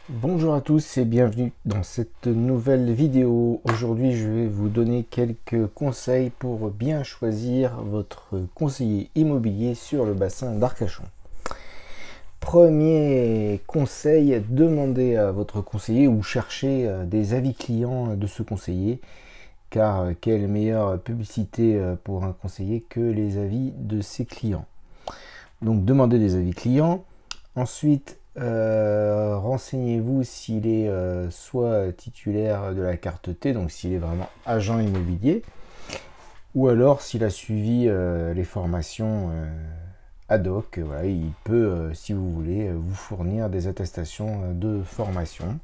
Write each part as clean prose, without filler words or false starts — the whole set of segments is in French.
Bonjour à tous et bienvenue dans cette nouvelle vidéo. Aujourd'hui, je vais vous donner quelques conseils pour bien choisir votre conseiller immobilier sur le bassin d'Arcachon. Premier conseil, demandez à votre conseiller ou cherchez des avis clients de ce conseiller, car quelle meilleure publicité pour un conseiller que les avis de ses clients. Donc demandez des avis clients. Ensuite, renseignez-vous s'il est soit titulaire de la carte T, donc s'il est vraiment agent immobilier, ou alors s'il a suivi les formations ad hoc. Voilà, il peut, si vous voulez, vous fournir des attestations de formation.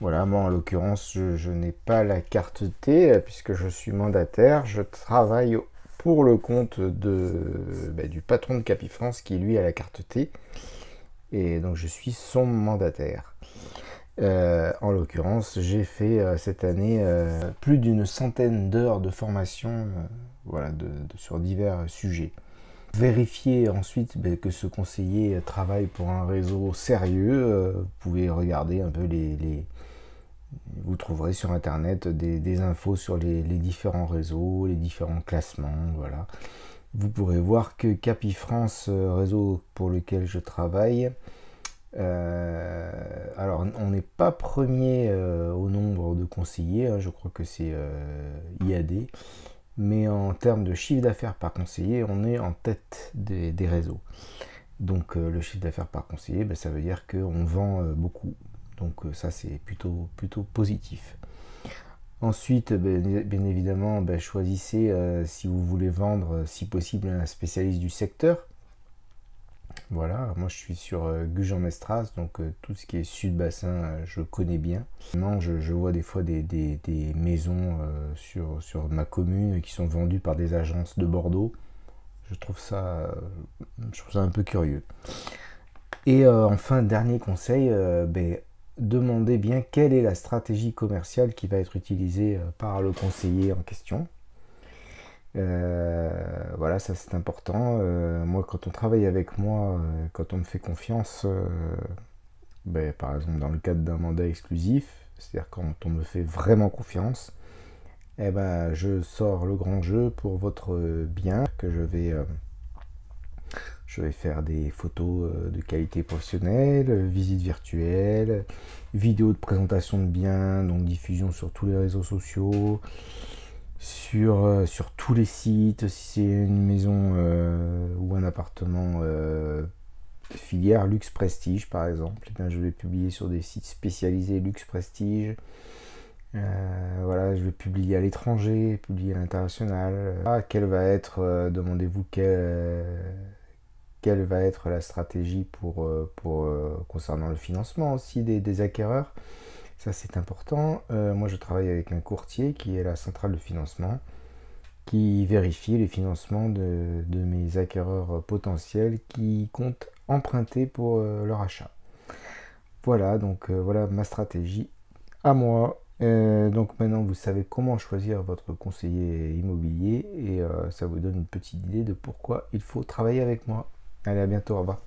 Voilà, moi en l'occurrence, je n'ai pas la carte T puisque je suis mandataire. Je travaille pour le compte du patron de Capifrance qui lui a la carte T. Et donc je suis son mandataire. En l'occurrence, j'ai fait cette année plus d'une centaine d'heures de formation sur divers sujets. Vérifiez ensuite que ce conseiller travaille pour un réseau sérieux. Vous pouvez regarder un peu vous trouverez sur internet des infos sur les différents réseaux, les différents classements, voilà. Vous pourrez voir que Capifrance, réseau pour lequel je travaille, alors on n'est pas premier au nombre de conseillers, hein, je crois que c'est IAD, mais en termes de chiffre d'affaires par conseiller, on est en tête des réseaux. Donc le chiffre d'affaires par conseiller, ça veut dire qu'on vend beaucoup. Donc ça c'est plutôt positif. Ensuite, bien évidemment, choisissez si vous voulez vendre, si possible, un spécialiste du secteur. Voilà, moi je suis sur Gujan-Mestras, donc tout ce qui est sud-bassin, je connais bien. Maintenant, je vois des fois des maisons sur ma commune qui sont vendues par des agences de Bordeaux. Je trouve ça un peu curieux. Et enfin, dernier conseil, demandez bien quelle est la stratégie commerciale qui va être utilisée par le conseiller en question. Voilà, ça c'est important. Moi, quand on travaille avec moi, quand on me fait confiance, par exemple dans le cadre d'un mandat exclusif, c'est-à-dire quand on me fait vraiment confiance, je sors le grand jeu pour votre bien, que je vais faire des photos de qualité professionnelle, visites virtuelles, vidéos de présentation de biens, donc diffusion sur tous les réseaux sociaux, sur tous les sites. Si c'est une maison ou un appartement filière luxe prestige par exemple, je vais publier sur des sites spécialisés luxe prestige. Voilà, je vais publier à l'étranger, publier à l'international. Quelle va être, demandez-vous quelle va être la stratégie concernant le financement aussi des acquéreurs. Ça c'est important. Moi je travaille avec un courtier qui est la centrale de financement, qui vérifie les financements de mes acquéreurs potentiels qui comptent emprunter pour leur achat. Voilà, donc voilà ma stratégie à moi. Donc maintenant vous savez comment choisir votre conseiller immobilier et ça vous donne une petite idée de pourquoi il faut travailler avec moi. Allez, à bientôt, au revoir.